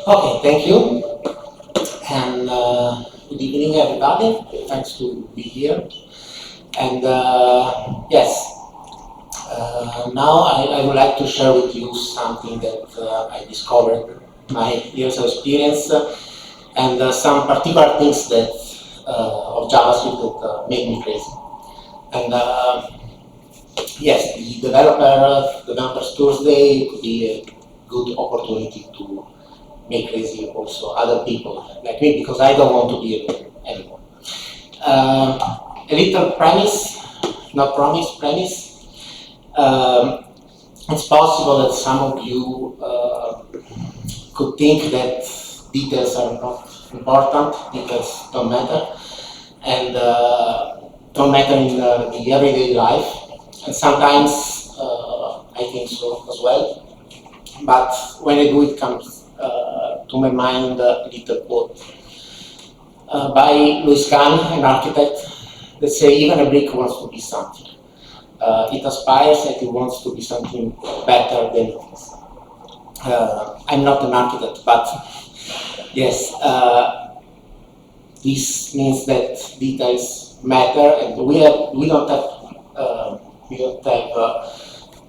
Okay, thank you. And good evening, everybody. Thanks to be here. And yes, now I would like to share with you something that I discovered, my years of experience, and some particular things that of JavaScript that made me crazy. And yes, the Developers Thursday could be a good opportunity to make crazy also other people like me, because I don't want to be alone anymore. A little premise, not promise, premise. It's possible that some of you could think that details are not important, details don't matter, and don't matter in the everyday life. And sometimes I think so as well. But when I do, it comes to my mind a little quote by Luis Kahn, an architect, that say even a brick wants to be something. It aspires and it wants to be something better than it is. I'm not an architect, but yes, this means that details matter, and we don't have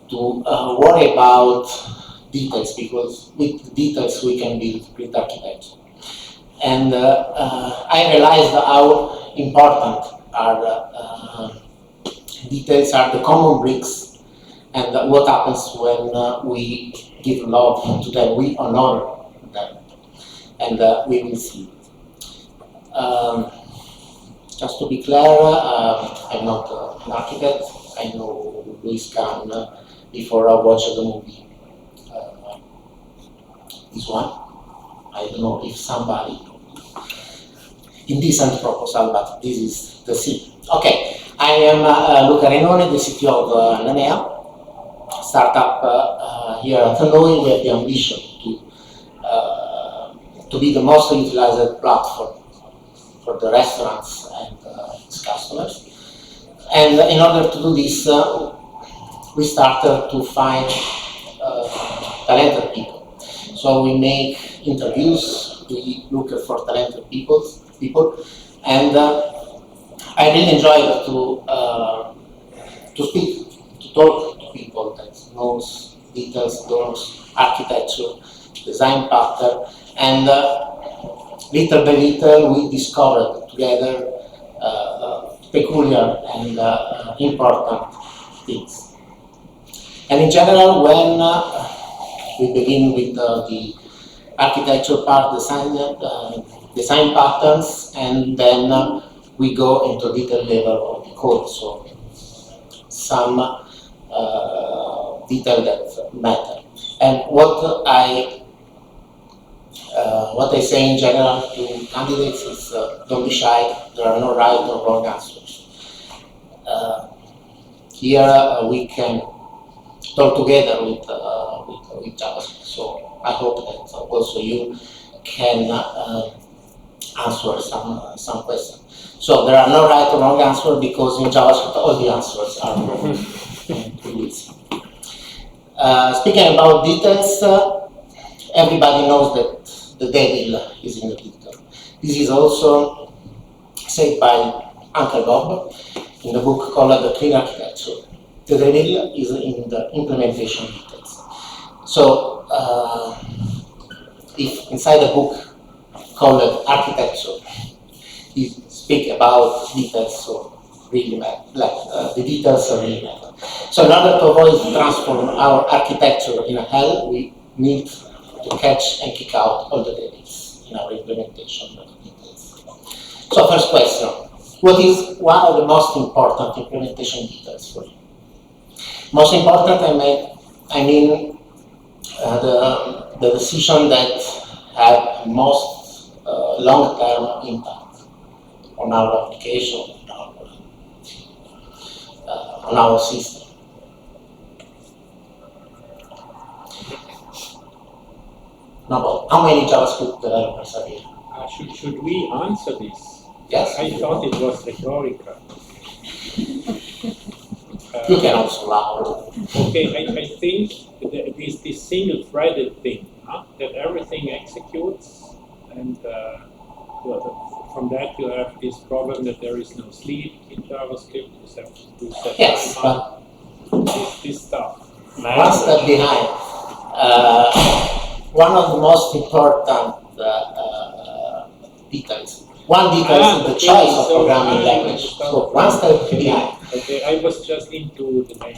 to worry about details, because with details we can build great architecture. And I realized how important are details, are the common bricks, and what happens when we give love to them, we honor them, and we will see. Just to be clear, I'm not an architect. I know Luis Kahn before I watched the movie. This one. I don't know if somebody indecent proposal, but this is the scene. Okay, I am Luca Rainone, the CTO of Nanea, startup here at Hanoi. We have the ambition to be the most utilized platform for the restaurants and its customers. And in order to do this, we started to find talented people. So we make interviews, we look for talented people, and I really enjoy to speak, to talk to people that knows details, knows architecture, design pattern, and little by little we discovered together peculiar and important things. And in general, when we begin with the architecture part, design patterns, and then we go into detail level of the code. So some detail that matter. And what I say in general to candidates is don't be shy. There are no right or wrong answers. Here we can talk together with JavaScript. So I hope that also you can answer some questions. So there are no right or wrong answers, because in JavaScript all the answers are wrong. Speaking about details, everybody knows that the devil is in the detail. This is also said by Uncle Bob in the book called The Clean Architecture. The devil is in the implementation details. So if inside the book called Architecture, he speak about details, so really matter. The details are really matter. So in order to avoid transform our architecture in a hell, we need to catch and kick out all the devils in our implementation of details. So first question, what is one of the most important implementation details for you? Most important, I mean the decision that have most long-term impact on our application, on our system. No, how many JavaScript developers are here? Should we answer this? Yes. I thought it was rhetorical. You can also laugh. Okay, I think this single-threaded thing that everything executes, and from that you have this problem that there is no sleep in JavaScript. You have to set Yes, timeout. This stuff. one step behind. One of the most important details. One detail is the choice of programming language. So one step behind. Okay, I was just into the name.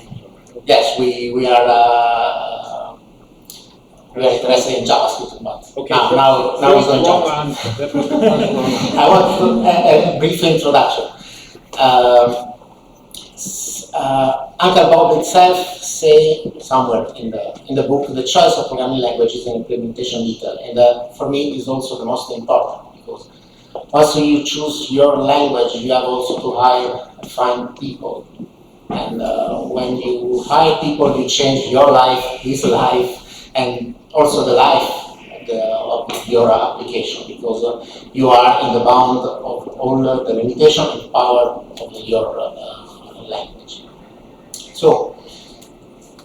Okay. Yes, we are interested in JavaScript, but Okay, now we're going to JavaScript. That was the first one. I want a brief introduction. Uncle Bob itself say somewhere in the book, the choice of programming language is an implementation detail, and for me is also the most important, because once you choose your language, you have also to hire and find people, and when you hire people, you change your life, his life, and also the life of your application, because you are in the bound of all the limitation and power of your language. So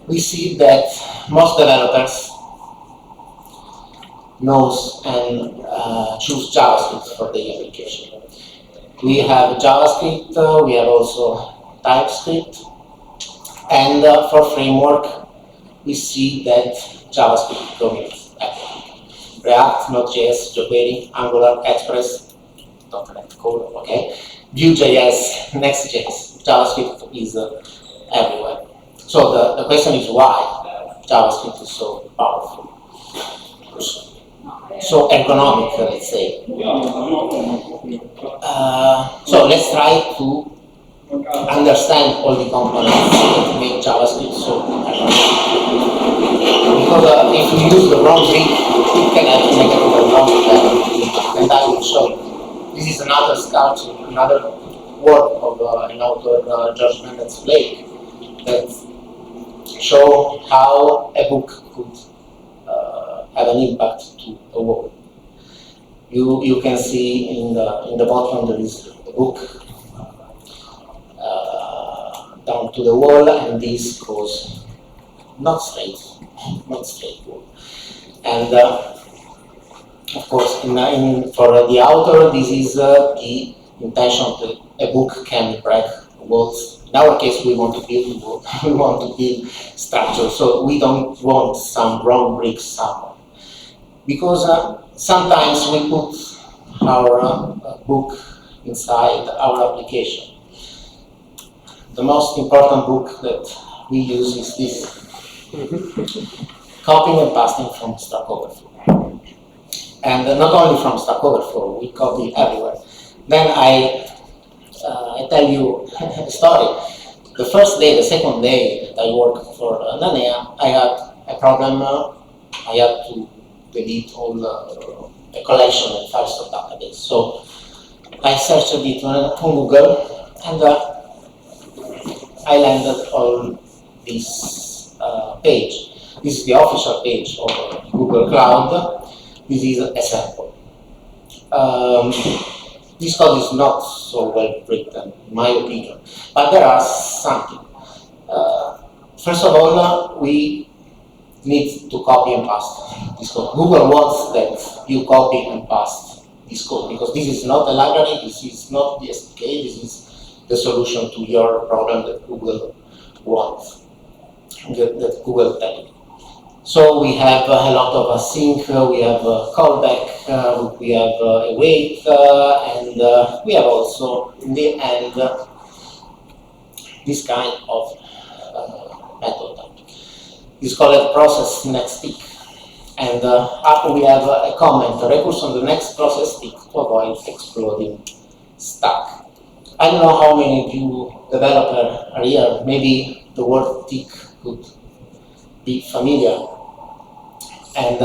we see that most developers knows and choose JavaScript for the application. We have JavaScript, we have also TypeScript, and for framework, we see that JavaScript dominates everything. React, Node.js, jQuery, Angular, Express, .NET Core, okay? Vue.js, Next.js, JavaScript is everywhere. So the question is why JavaScript is so powerful, so ergonomic, let's say. So let's try to understand all the components that make JavaScript so ergonomic. Because if you use the wrong brick, it can have negative or wrong impact, and I will show you. This is another sculpture, another work of an author, George Mendez Blake, that show how a book could have an impact to a wall. You can see in the bottom there is a book down to the wall, and this goes not straight wall. And of course, for the author, this is the intention that a book can break walls. In our case, we want to build walls, we want to build structure, so we don't want some wrong bricks somewhere. Because sometimes we put our book inside our application. The most important book that we use is this. Copying and pasting from Stack Overflow. And not only from Stack Overflow, we copy everywhere. Then I tell you a story. The first day, the second day that I worked for Nanea, I had a problem. I had to delete all the collection of files of database. So I searched it on Google, and I landed on this page. This is the official page of Google Cloud. This is a sample. This code is not so well written, in my opinion, but there are something. First of all, we need to copy and paste this code. Google wants that you copy and paste this code, because this is not a library, this is not the SDK, this is the solution to your problem that Google wants, that Google tells you. So we have a lot of async, we have a callback, we have a wait, and we have also, in the end, this kind of method. It's called process.nextTick. And after we have a comment, a recurse on the next process tick to avoid exploding stack. I don't know how many of you developers are here. Maybe the word tick could be familiar. And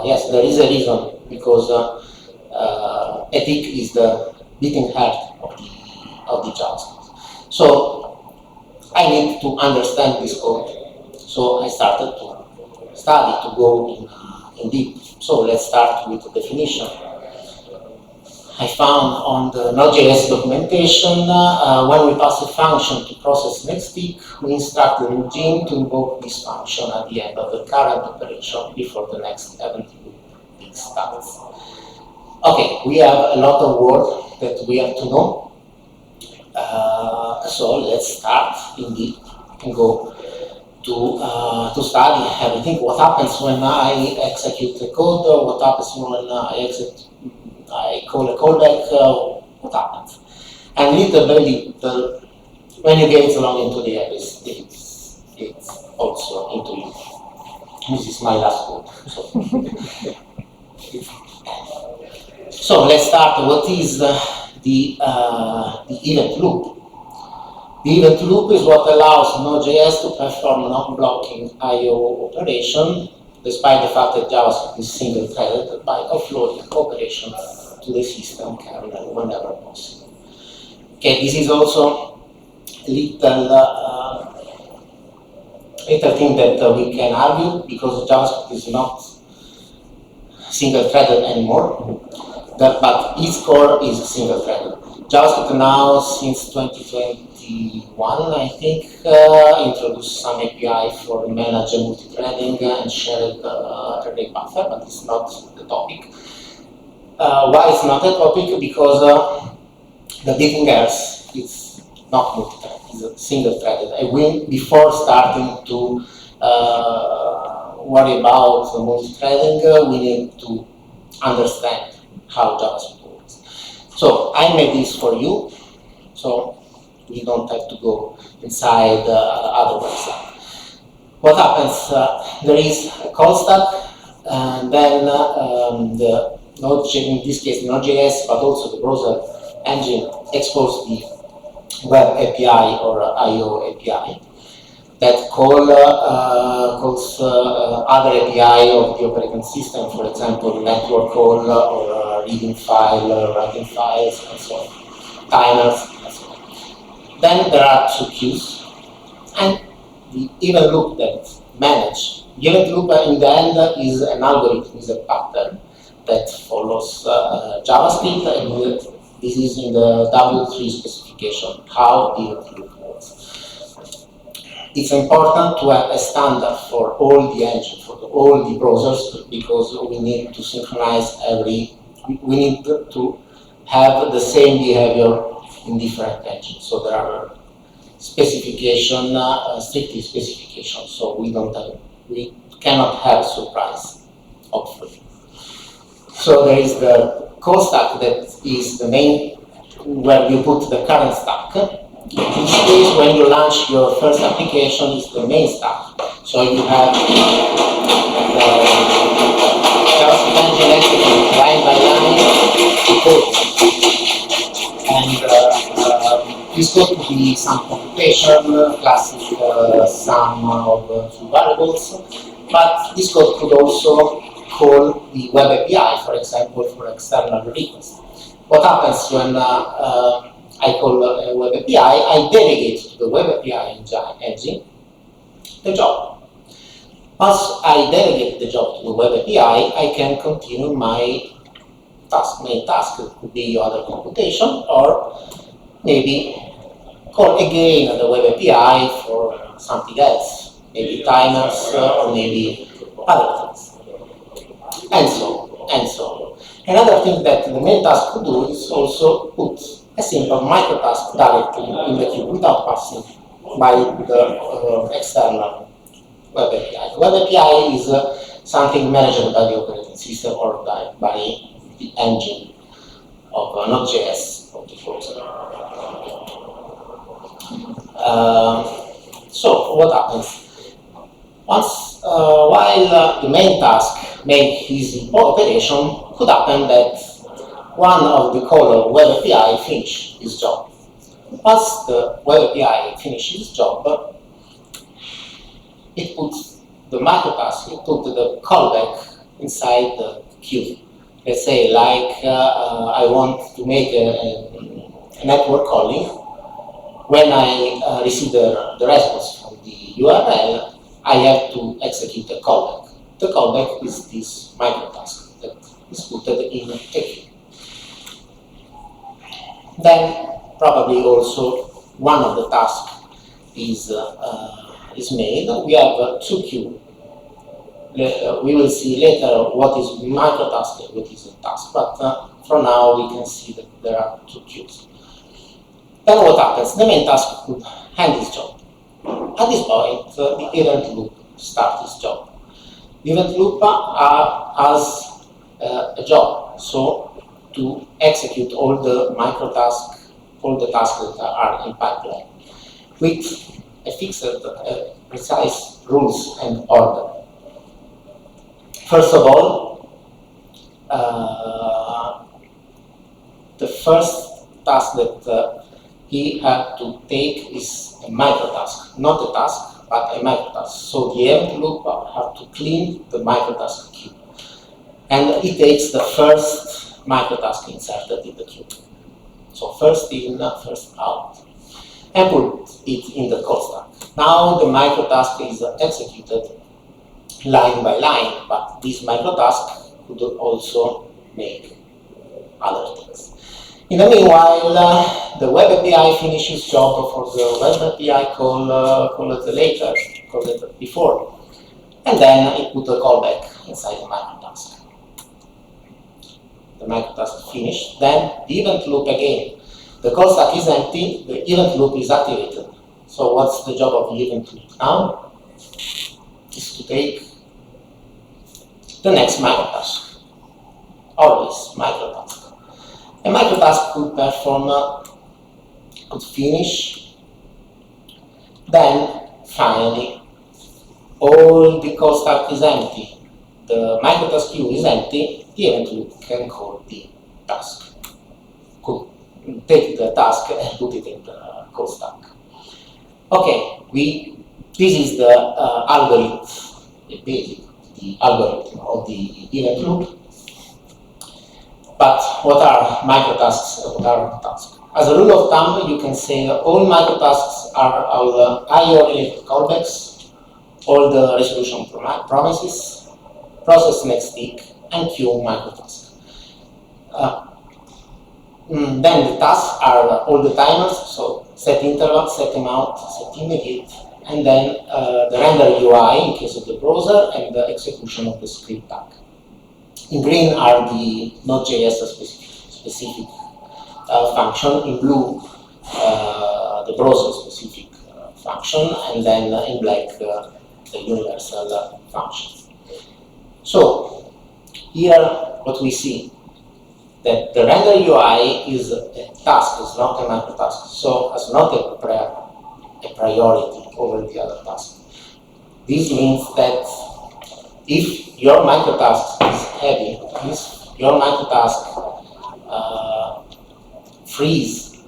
yes, there is a reason, because a tick is the beating heart of the JavaScript. So I need to understand this code. So I started to study, to go in deep. So let's start with the definition. I found on the Node.js documentation, when we pass a function to process.nextTick, we instruct the routine to invoke this function at the end of the current operation before the next event loop starts. Okay, we have a lot of work that we have to know. So let's start indeed and go to study everything. What happens when I execute the code? What happens when I call a callback? What happens? And little by little, when you get along into the abyss, it's also into you. This is my last code. So let's start. What is the event loop? The event loop is what allows Node.js to perform non-blocking I/O operation, despite the fact that JavaScript is single-threaded, by offloading operations to the system kernel whenever possible. Okay, this is also a little thing that we can argue, because JavaScript is not single-threaded anymore, but its core is single-threaded. JavaScript now, since 2021, I think, introduced some API for manage multi-threading and shared threading buffer, but it's not the topic. Why it's not a topic? Because the big else is not multi-threaded, it's single-threaded. And before starting to worry about multi-threading, we need to understand how JavaScript works. So I made this for you, so you don't have to go inside other website. What happens? There is a call stack, and then the Node.js, in this case Node.js, but also the browser engine expose the web API or I/O API that calls other API of the operating system, for example, network call or reading file, writing files, and so on, timers, and so on. Then there are two queues, and the event loop that manage. The event loop in the end is an algorithm, is a pattern that follows JavaScript, and this is in the W3 specification, how the event loop works. It's important to have a standard for all the engines, for all the browsers, because we need to synchronize we need to have the same behavior in different engines. So there are specification, strictly specifications, so we cannot have surprise, hopefully. So there is the call stack that is the main, where you put the current stack. In this case, when you launch your first application, it's the main stack. So you have the JavaScript engine execute line by line code. And this code could be some computation, classic sum of two variables. But this code could also call the web API, for example, for external requests. What happens when I call a web API? I delegate to the web API engine the job. Once I delegate the job to the web API, I can continue my task. Main task could be other computation, or maybe call again the web API for something else, maybe timers or maybe other things, and so on. Another thing that the main task could do is also put a simple microtask directly in the queue without passing by the external web API. Web API is something managed by the operating system or by the engine of Node.js of the browser. So what happens? While the main task makes his operation, could happen that one of the caller web API finish his job. Once the web API finishes its job, it puts the microtask, it puts the callback inside the queue. Let's say, like I want to make a network calling. When I receive the response from the URL, I have to execute a callback. The callback is this microtask that is put in a queue. then probably also one of the tasks is made. We have two queues. We will see later what is microtask and what is a task, but for now we can see that there are two queues. Then what happens? The main task could end its job. At this point, the event loop starts its job. The event loop has a job, so to execute all the microtasks, all the tasks that are in pipeline, with a fixed, precise rules and order. First of all, the first task that he had to take is a microtask, not a task, but a microtask. So the event loop have to clean the microtask queue. And it takes the first microtask inserted in the queue. So first in, first out. And put it in the call stack. Now the microtask is executed line by line, but this microtask could also make other things. In the meanwhile, the web API finishes job for the web API call it later, call it before, and then it put a callback inside the microtask. The microtask finished, then the event loop again. The call stack is empty, the event loop is activated. So what's the job of the event loop now? Is to take the next microtask. Always microtask. A microtask could perform, could finish, then finally all the call stack is empty, the microtask queue is empty, the event loop can call the task. Could take the task and put it in the call stack. Okay, this is the algorithm, the algorithm of the event loop. But what are microtasks? What are tasks? As a rule of thumb, you can say that all microtasks are all IO-related callbacks, all the resolution promises, process.nextTick, and queueMicrotask. Then the tasks are all the timers, so set interval, set amount, set immediate, and then the render UI in case of the browser, and the execution of the script tag. In green are the Node.js specific function, in blue the browser specific function, and then in black the universal function. So here what we see, that the render UI is a task, is not a microtask, so has not a priority over the other tasks. This means that if your microtask is heavy, if your microtask frees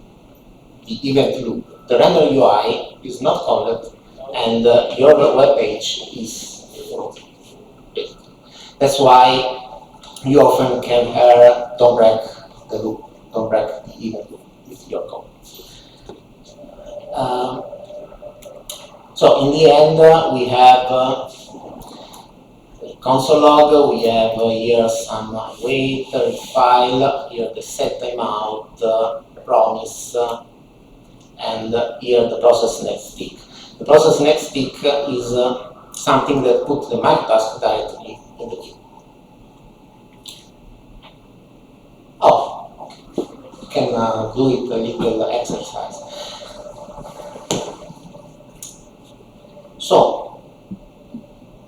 the event loop, the render UI is not called, and your web page is full. That's why you often can hear don't break the loop, don't break the event loop with your code. So in the end, we have console log, we have here some wait, file, here the set timeout, promise, and here the process.nextTick. The process.nextTick is something that puts the microtask directly in the queue. Oh, you can do it a little exercise. So,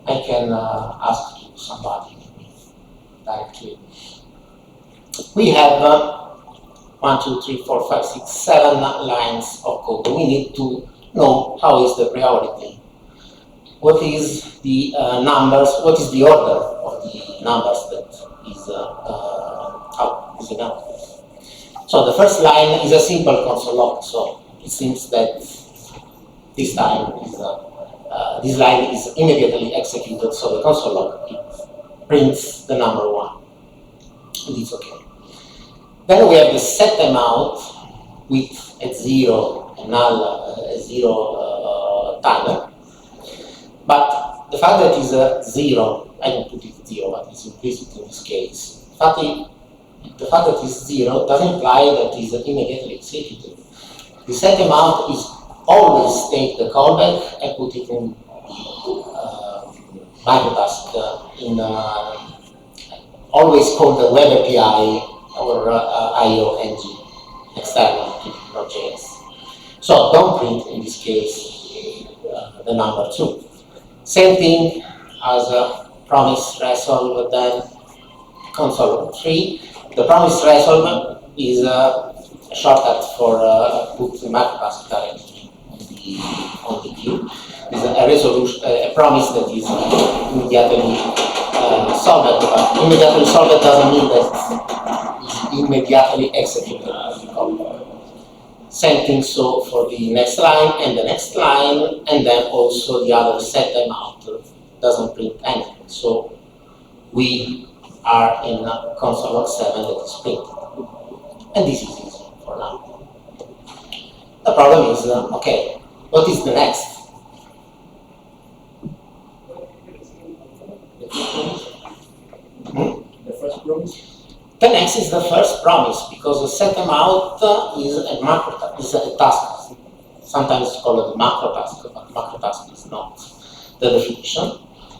I can ask somebody directly. We have 1, 2, 3, 4, 5, 6, 7 lines of code. We need to know how is the priority. What is the numbers? What is the order of the numbers that is out? Is enough. So the first line is a simple console log. So it seems that this time is this line is immediately executed, so the console log prints the number 1. And it's okay. Then we have the set timeout with a 0, a null, a 0 timer. But the fact that it's a 0, I don't put it 0, but it's implicit in this case. The fact the fact that it's 0 doesn't imply that it's immediately executed. The setImmount is always take the callback and put it in microtask always call the web API or IO engine external to Node.js. So don't print in this case the number 2. Same thing as a promise resolve, then console 3. The promise resolve is a shortcut for put the microtask directly on the queue. It's a resolution, a promise that is immediately solved. But immediately solved doesn't mean that it's immediately executed. Same thing so for the next line and the next line, and then also the other setImmount doesn't print anything. So we are in console log 7 that is printed. And this is easy for now. The problem is, okay, what is the next? The first promise? The next is the first promise, because the setImmount is a macro is a task. Sometimes it's called a macrotask, but macrotask is not the definition.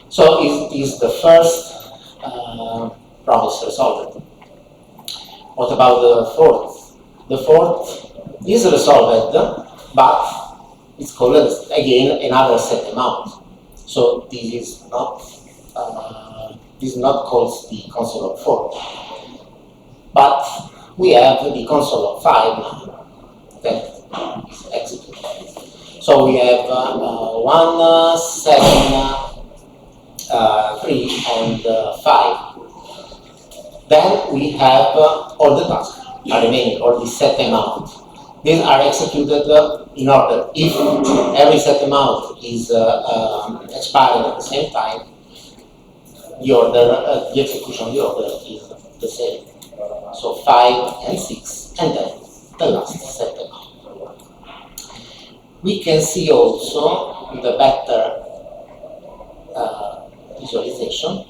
So it is the first promise resolved. What about the fourth? The fourth is resolved, but it's called again another setImmount. So this is not called the console log 4. But we have the console log 5 now that is executed. So we have 1, 7, 3, and 5. Then we have all the tasks are remaining, or the setImmount. These are executed in order. If every setImmount is expiring at the same time, the order, the execution of the order is the same. So 5 and 6, and then the last setImmount. We can see also the better visualization.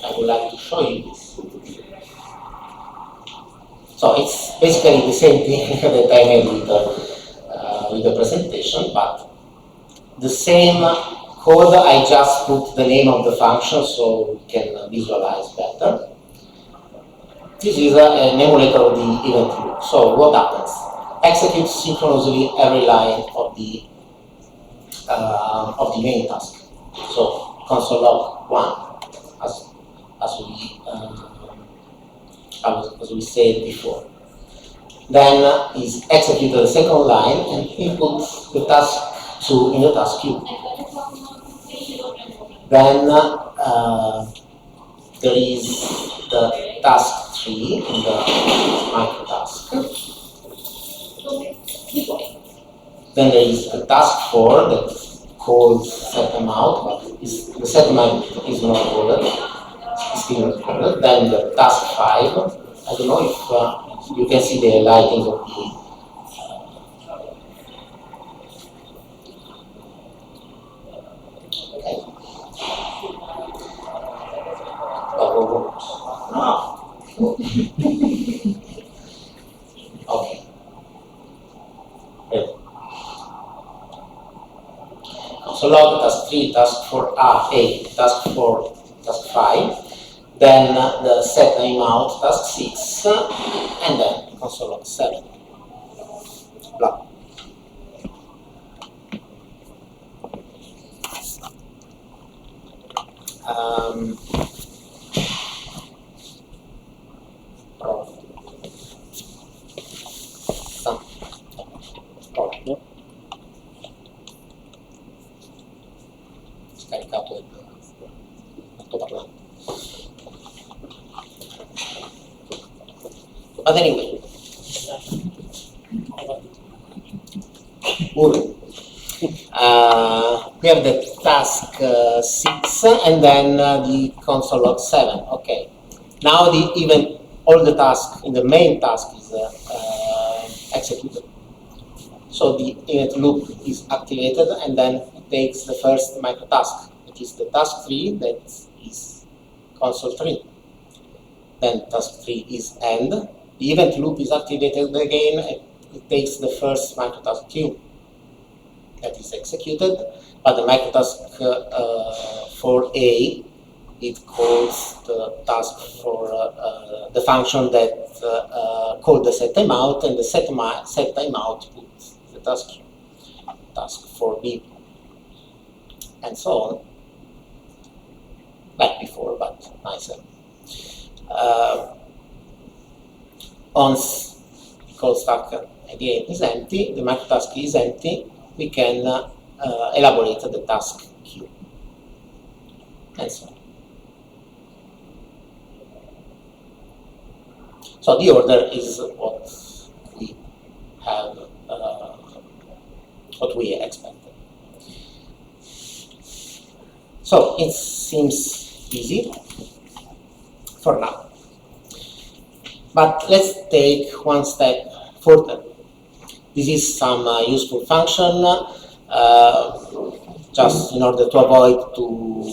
I would like to show you this. So it's basically the same thing that I made with the presentation, but the same code. I just put the name of the function so we can visualize better. This is an emulator of the event loop. So what happens? Execute synchronously every line of the main task. So console log 1, as we said before. Then is execute the second line and input the task 2 in the task queue. Then there is the task 3 in the microtask. Then there is a task 4 that calls setImmount, but the setImmount is not called. It's still not called. Then the task 5. I don't know if you can see the lighting of the. Okay. So log task 3, task 4, 8, task 4, task 5, then the setImmount task 6, and then console log 7. Blah. Scaricato il altoparlante. But anyway, we have the task 6 and then the console log 7. Okay. Now all the tasks in the main task is executed. So the event loop is activated, and then it takes the first microtask. It is the task 3 that is console 3. then task 3 is end. The event loop is activated again. It takes the first microtask queue that is executed, but the microtask for A, it calls the task for the function that called the setImount, and the setImount puts the task for B, and so on, like before, but nicer. Once the call stack again is empty, the microtask is empty, we can elaborate the task queue, and so on. So the order is what we have, what we expected. So it seems easy for now. But let's take one step further. This is some useful function, just in order to avoid to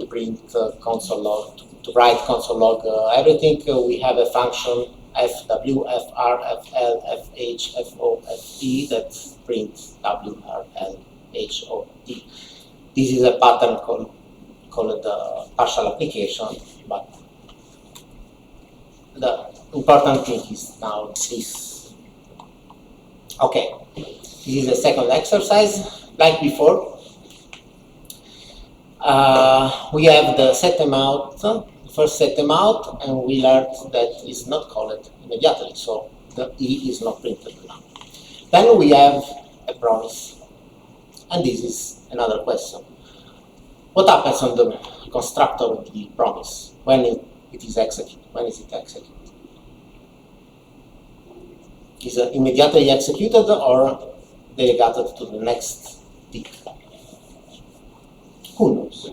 print console log, to write console log everything. We have a function fw, fr, fl, fh, fo, fe that prints w, r, l, h, o, e. This is a pattern called partial application, but the important thing is now this. Okay, this is the second exercise. Like before, we have the setImount, the first setImount, and we learned that it's not called immediately, so the E is not printed now. Then we have a promise, and this is another question. What happens on the constructor of the promise when it is executed? When is it executed? Is it immediately executed or delegated to the next tick? Who knows?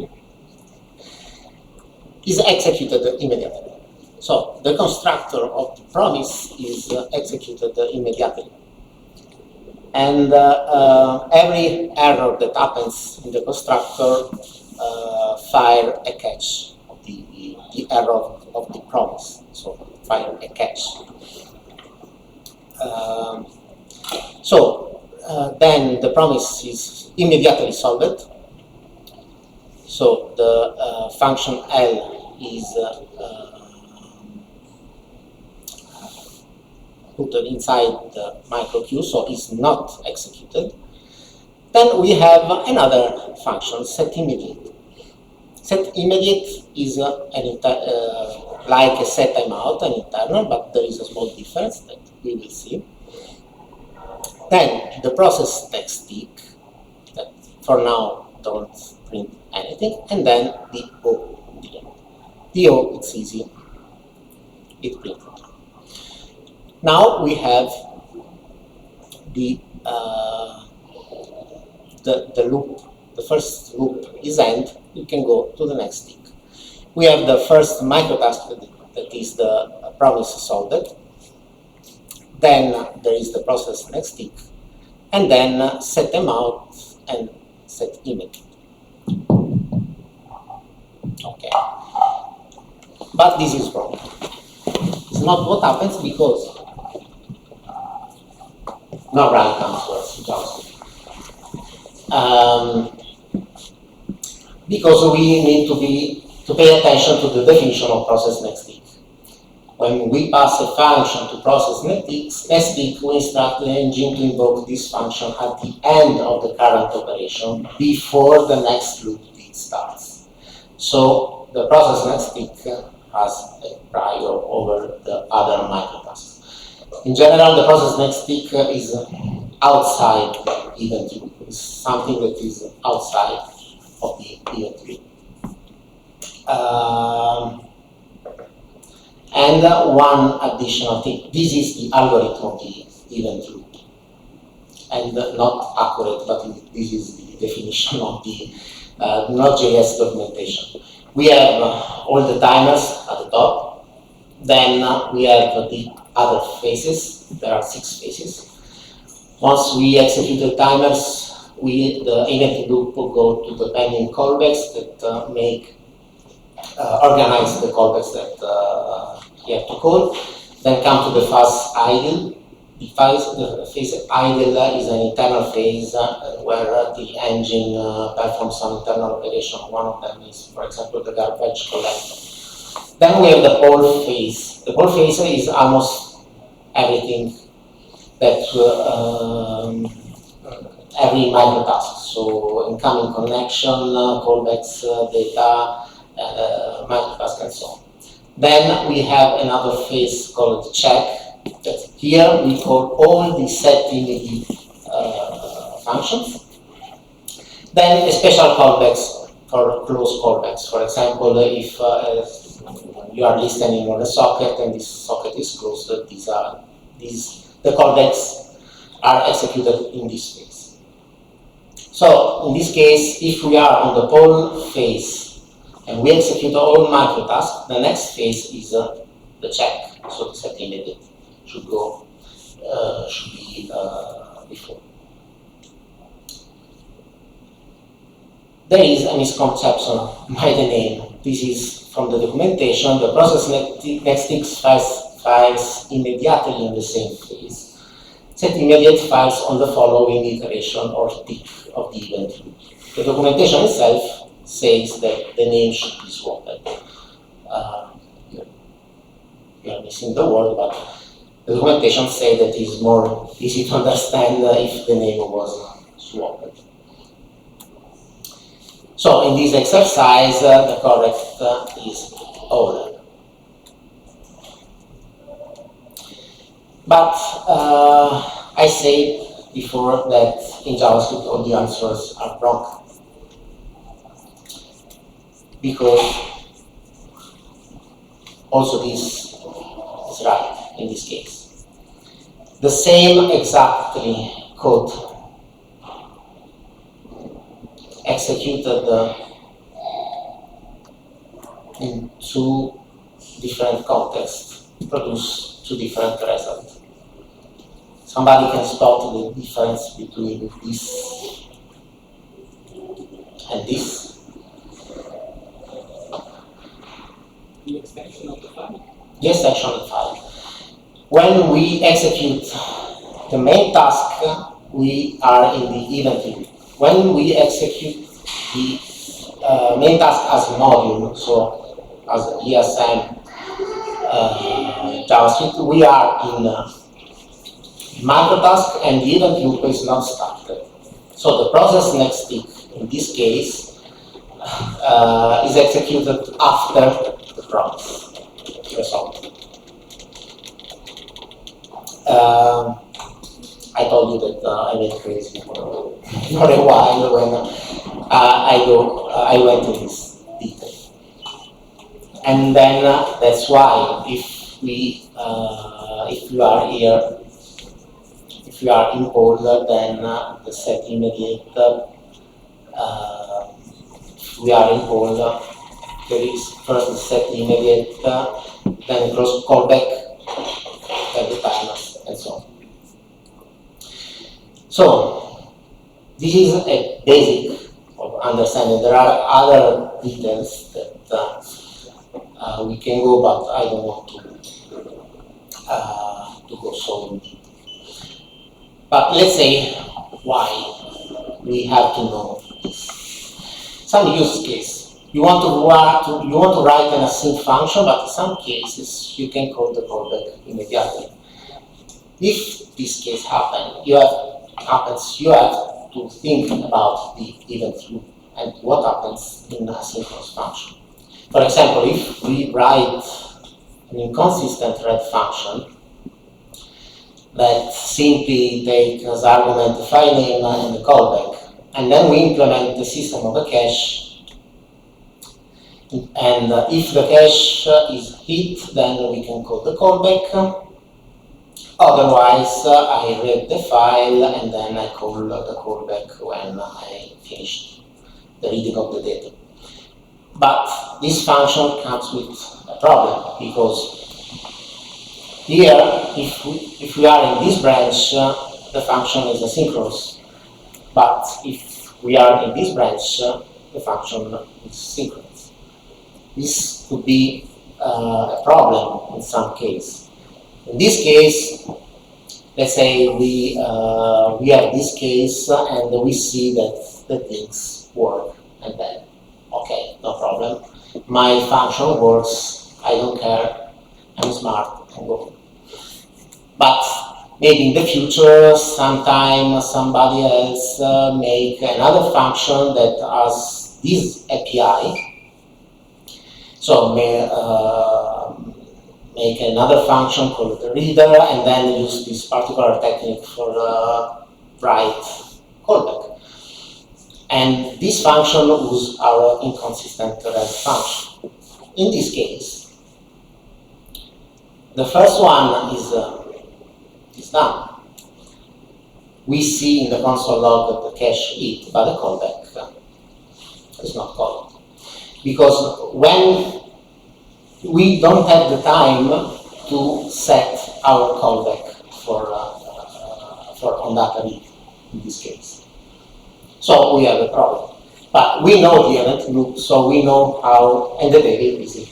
Is executed immediately. So the constructor of the promise is executed immediately. And every error that happens in the constructor fire a catch of the error of the promise. So fire a catch. Then the promise is immediately solved. So the function L is put inside the micro queue, so it's not executed. Then we have another function, setImmediate. setImmediate is like a setImount, an internal, but there is a small difference that we will see. Then the process.nextTick, that for now don't print anything, and then the O. The O, it's easy, it printed. Now we have the loop. The first loop is end. We can go to the next tick. We have the first microtask that is the promise solved. Then there is the process.nextTick, and then setImount and setImmediate. Okay, but this is wrong. It's not what happens because no right answers, JavaScript. Because we need to pay attention to the definition of process.nextTick. When we pass a function to process.nextTick, we instruct the engine to invoke this function at the end of the current operation before the next loop starts. So the process.nextTick has a prior over the other microtasks. In general, the process.nextTick is outside the event loop. It's something that is outside of the event loop. And one additional thing, this is the algorithm of the event loop. And not accurate, but this is the definition of the Node.js documentation. We have all the timers at the top. Then we have the other phases. There are 6 phases. Once we execute the timers, the event loop will go to the pending callbacks that organize the callbacks that you have to call. Then come to the phase idle. The phase idle is an internal phase where the engine performs some internal operation. One of them is, for example, the garbage collector. Then we have the poll phase. The poll phase is almost everything that every microtask. So incoming connection, callbacks, data, microtask, and so on. Then we have another phase called check. That here we call all the setImmediate functions. Then special callbacks for close callbacks. For example, if you are listening on a socket and this socket is closed, the callbacks are executed in this phase. So in this case, if we are on the poll phase and we execute all microtasks, the next phase is the check. So the setImmediate should be before. There is a misconception by the name. This is from the documentation. The process.nextTick files immediately in the same phase. setImmediate files on the following iteration or tick of the event loop. The documentation itself says that the name should be swapped. You are missing the word, but the documentation says that it is more easy to understand if the name was swapped. So in this exercise, the correct is all. But I said before that in JavaScript all the answers are wrong. Because also this is right in this case. The same exactly code executed in two different contexts produce two different results. Somebody can spot the difference between this and this. The extension of the file? The extension of the file. When we execute the main task, we are in the event loop. When we execute the main task as a module, so as ESM JavaScript, we are in microtask and the event loop is not started. So the process.nextTick in this case is executed after the process result. I told you that I went crazy for a while when I went in this detail. And then that's why if we are here, if we are in order, then the setImmediate, if we are in order, there is first the setImmediate, then cross callback, then the timers, and so on. So this is a basic of understanding. There are other details that we can go, but I don't want to go so in deep. But let's say why we have to know this. Some use case. You want to write an async function, but in some cases you can call the callback immediately. If this case happens, you have to think about the event loop and what happens in a asynchronous function. For example, if we write an inconsistent red function that simply takes as argument the file name and the callback, and then we implement the system of the cache, and if the cache is hit, then we can call the callback. Otherwise, I read the file and then I call the callback when I finished the reading of the data. But this function comes with a problem, because here, if we are in this branch, the function is asynchronous. But if we are in this branch, the function is synchronous. This could be a problem in some case. In this case, let's say we have this case and we see that the things work, and then, okay, no problem. My function works, I don't care, I'm smart, and go. But maybe in the future, sometime somebody else make another function that has this API. So make another function called the reader, and then use this particular technique for write callback. And this function was our inconsistent res function. In this case, the first one is done. We see in the console log that the cache hit, but the callback is not called. Because when we don't have the time to set our callback for on data read in this case. So we have a problem. But we know the event loop, so we know how, and the table is it.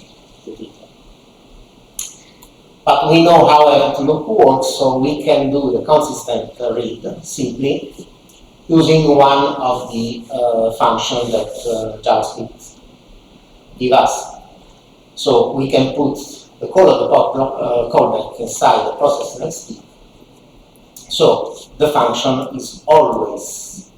But we know how event loop works, so we can do the consistent read simply using one of the functions that JavaScript gives us. So we can put the call of the callback inside the process.nextTick. So the function is always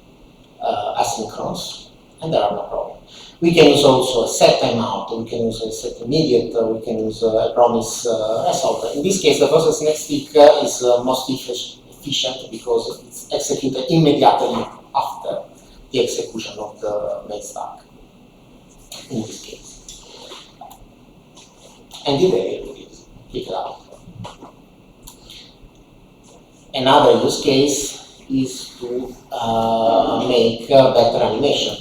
asynchronous, and there are no problems. We can use also a setImmediate, we can use a setImmediate, we can use a promise resolver. In this case, the process.nextTick is most efficient because it's executed immediately after the execution of the main stack, in this case. And the table is picked out. Another use case is to make better animation.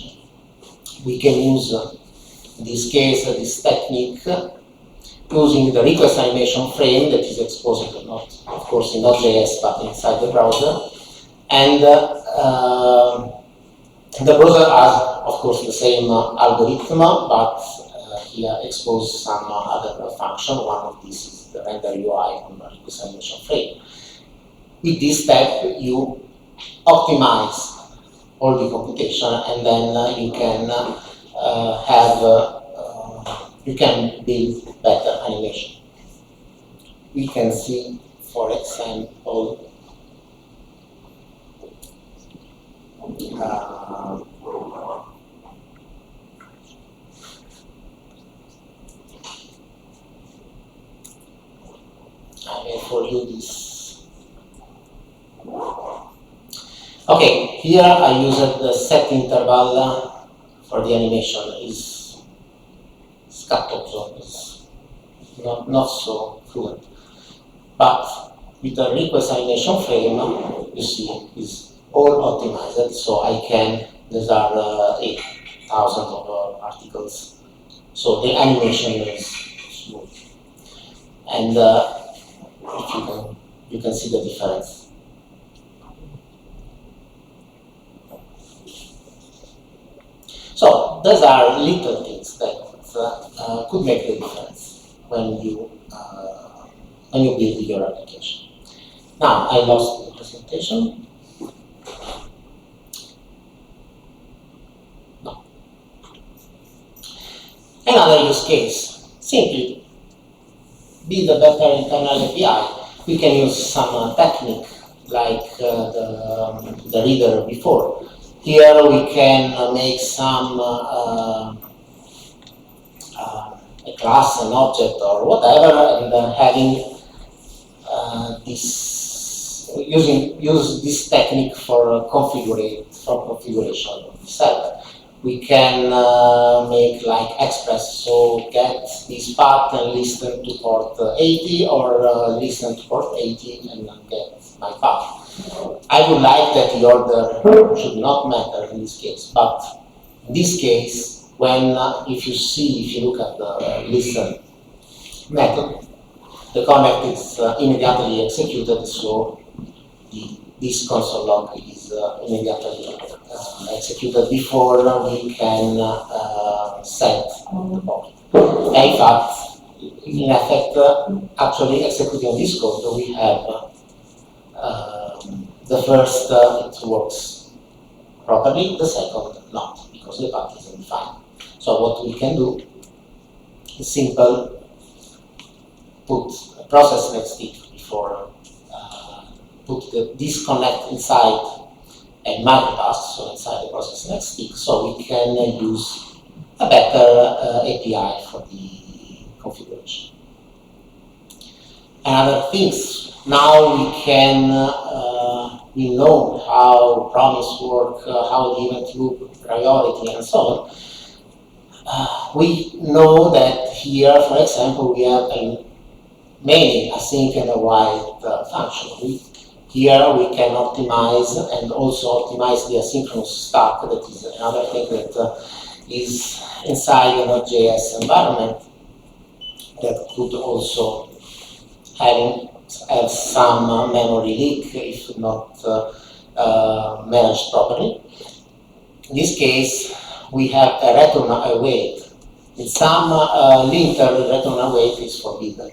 We can use, in this case, this technique using the request animation frame that is exposed, not, of course, in Node.js, but inside the browser. And the browser has, of course, the same algorithm, but here expose some other function. One of these is the render UI on the request animation frame. With this step, you optimize all the computation, and then you can you can build better animation. We can see, for example, I made for you this. Okay, here I used the set interval for the animation. Is scattered, so it's not so fluent. But with the request animation frame, you see, is all optimized. So I can, these are 8,000 of articles. So the animation is smooth. And if you can see the difference. So those are little things that could make the difference when you build your application. Now I lost the presentation. No. Another use case, simply build a better internal API. We can use some technique like the reader before. Here we can make some a class, an object, or whatever, and having use this technique for configuration of the server. We can make like express, so get this path and listen to port 80, or listen to port 80 and get my path. I would like that the order should not matter in this case, but in this case, when if you look at the listen method, the connect is immediately executed, so this console log is immediately executed before we can set the port. In fact, in effect, actually executing this code, we have the first, it works properly, the second, not, because the path isn't defined. So what we can do is simple, put a process nextTick before, put the disconnect inside a MicroTask, so inside the process nextTick, so we can use a better API for the configuration. And other things, now we can, we know how promise work, how the event loop, priority, and so on. We know that here, for example, we have many async and await function. Here we can optimize and also optimize the asynchronous stack. That is another thing that is inside the Node.js environment that could also have some memory leak if not managed properly. In this case, we have a return await. In some linter, the return await is forbidden.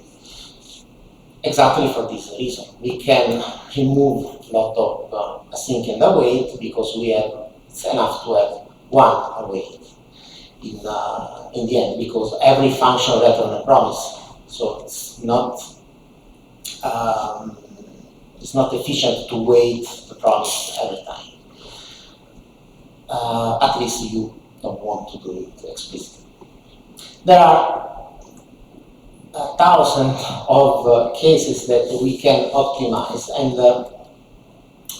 Exactly for this reason. We can remove a lot of async and await because it's enough to have one await in the end, because every function returns a promise. So it's not efficient to wait the promise every time. At least you don't want to do it explicitly. There are 1,000 of cases that we can optimize, and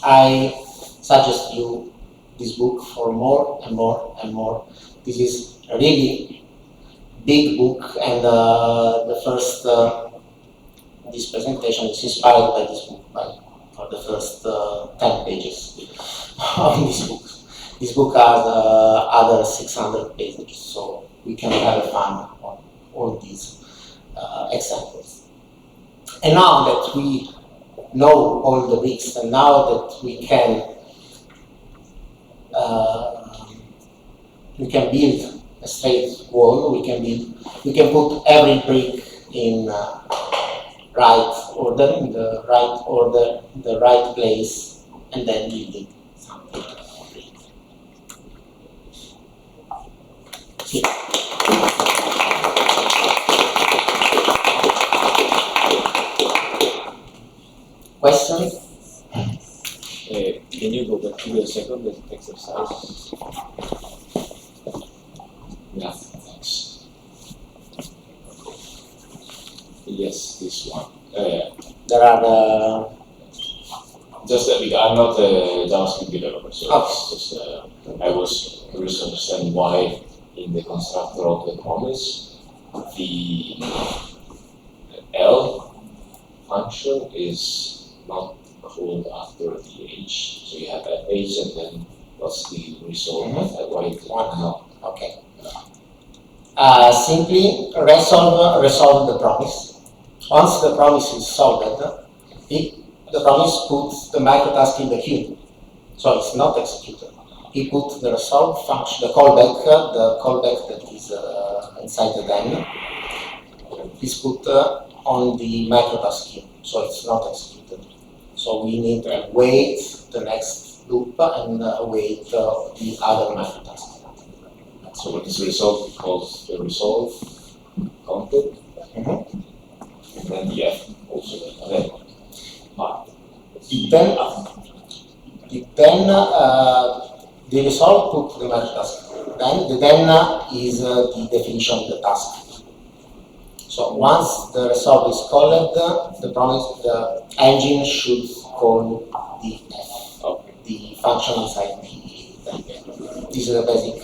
I suggest you this book for more and more and more. This is a really big book, and the first this presentation is inspired by this book, for the first 10 pages of this book. This book has other 600 pages, so we can have fun on all these examples. And now that we know all the risks, and now that we can build a straight wall, we can put every brick in right order, in the right order, the right place, and then building something complete. Questions? Can you go back to the second exercise? Yeah, thanks. Yes, this one. There are just because I'm not a JavaScript developer, so it's just I was curious to understand why in the constructor of the promise the L function is not called after the age. So you have an age and then what's the result? Why is it not? Okay. Simply resolve the promise. Once the promise is solved, the promise puts the microtask in the queue. So it's not executed. He put the resolve function, the callback that is inside the then is put on the microtask queue. So it's not executed. So we need to wait the next loop and wait the other microtask. So when it's resolved, it calls the resolve content, and then the F also then. Then the resolve put the microtask. Then the then is the definition of the task. So once the resolve is called, the engine should call the F, the function inside the then. This is a basic